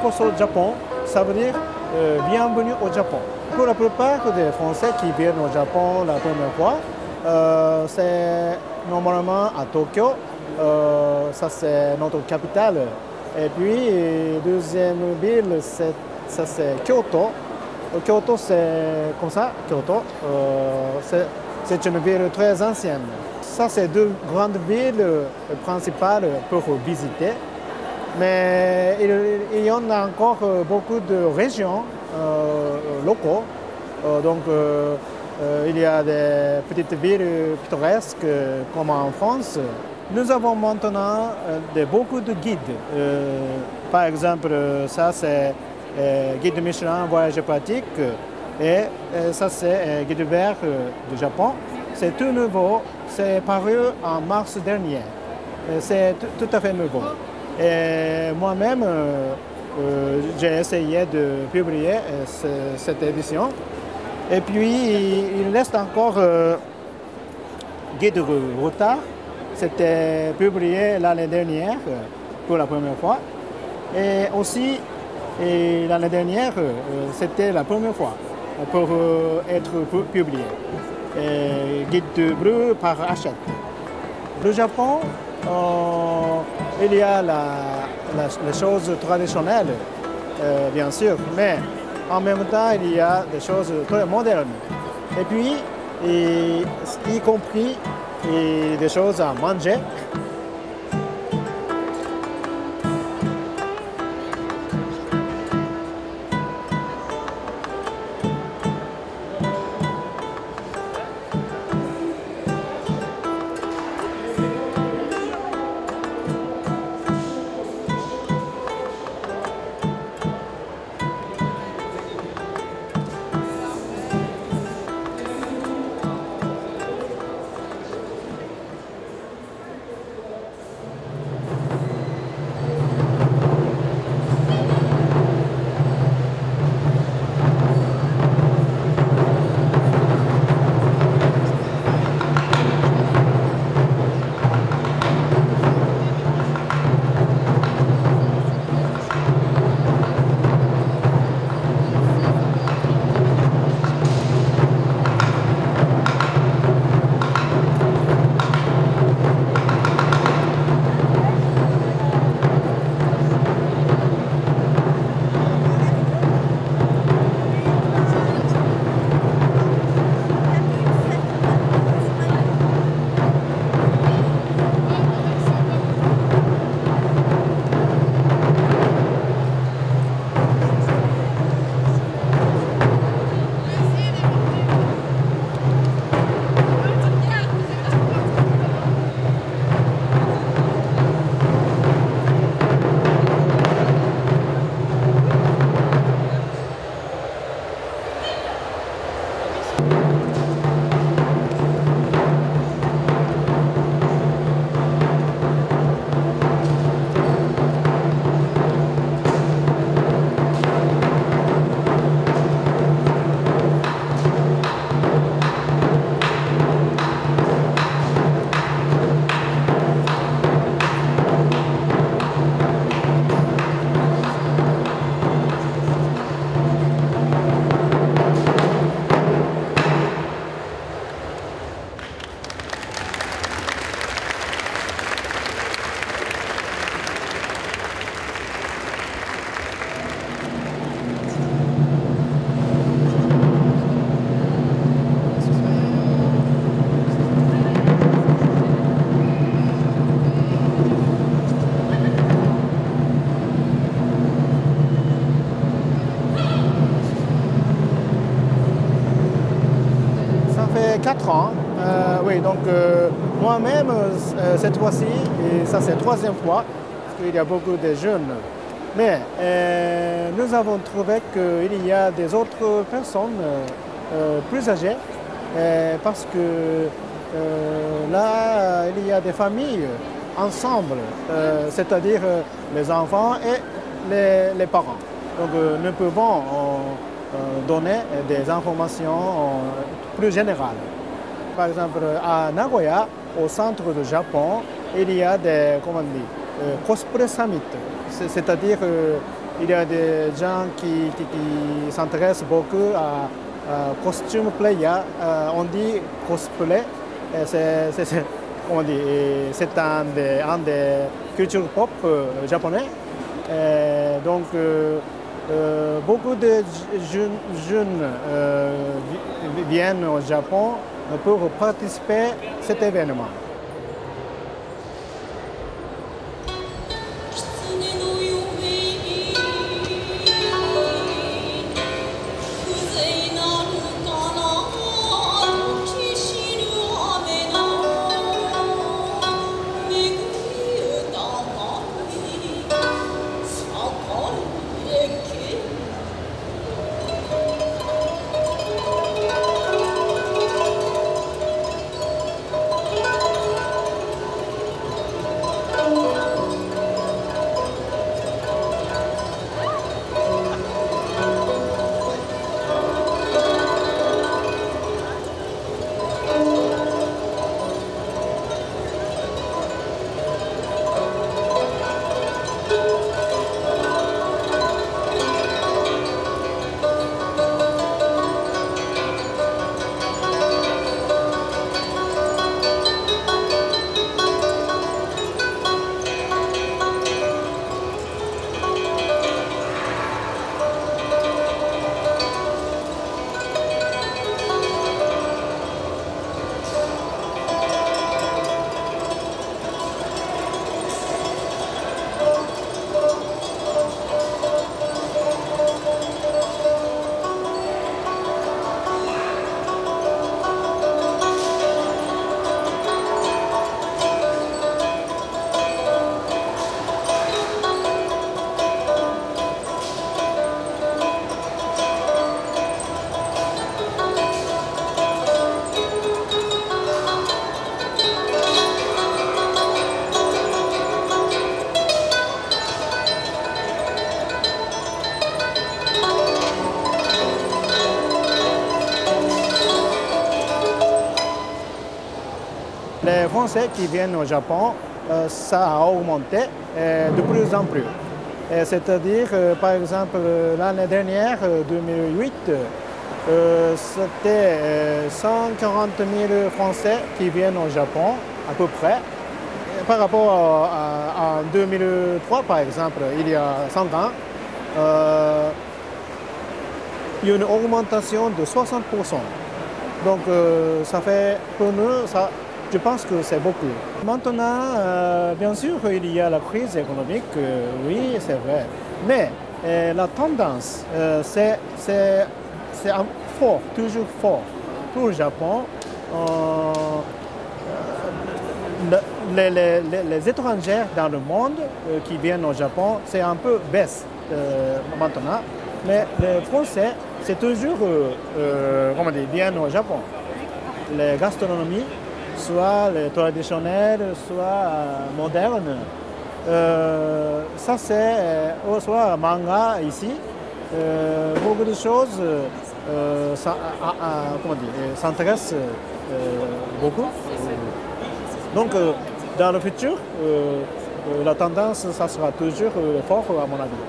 Yokoso Japon, ça veut dire bienvenue au Japon. Pour la plupart des Français qui viennent au Japon la première fois, c'est normalement à Tokyo, ça c'est notre capitale. Et puis, deuxième ville, ça c'est Kyoto. Kyoto, c'est comme ça, Kyoto. C'est une ville très ancienne. Ça, c'est deux grandes villes principales pour visiter. Mais il y en a encore beaucoup de régions locaux. Donc, il y a des petites villes pittoresques comme en France. Nous avons maintenant beaucoup de guides. Par exemple, ça, c'est guide Michelin voyage pratique. Et ça, c'est guide vert du Japon. C'est tout nouveau. C'est paru en mars dernier. C'est tout à fait nouveau. Et moi-même, j'ai essayé de publier cette édition. Et puis, il reste encore Guide Retard. C'était publié l'année dernière pour la première fois. Et aussi, l'année dernière, c'était la première fois pour être publié. Guide bleu par Hachette. Le Japon, il y a les choses traditionnelles, bien sûr, mais en même temps, il y a des choses très modernes. Et puis, y compris des choses à manger. Ça fait 4 ans. Oui, donc moi-même, cette fois-ci, et ça c'est la troisième fois, parce qu'il y a beaucoup de jeunes. Mais nous avons trouvé qu'il y a des autres personnes plus âgées, parce que là, il y a des familles ensemble, c'est-à-dire les enfants et les parents. Donc nous pouvons donner des informations plus générales. Par exemple, à Nagoya, au centre du Japon, il y a des cosplay summit, c'est-à-dire il y a des gens qui s'intéressent beaucoup à costume player, on dit cosplay. C'est un des cultures pop japonais. Donc, beaucoup de jeunes viennent au Japon pour participer à cet événement. Les Français qui viennent au Japon, ça a augmenté de plus en plus. C'est-à-dire, par exemple, l'année dernière, 2008, c'était 140 000 Français qui viennent au Japon, à peu près. Par rapport à 2003, par exemple, il y a 100 ans, il y a une augmentation de 60%. Donc, ça fait pour nous, je pense que c'est beaucoup. Maintenant, bien sûr, il y a la crise économique, oui, c'est vrai. Mais la tendance, c'est fort, toujours fort. Pour le Japon, les étrangers dans le monde qui viennent au Japon, c'est un peu baisse maintenant. Mais les Français, c'est toujours, viennent au Japon. Les gastronomies, soit les traditionnels, soit modernes. Ça, c'est soit manga ici. Beaucoup de choses s'intéressent beaucoup. Donc, dans le futur, la tendance, ça sera toujours fort, à mon avis.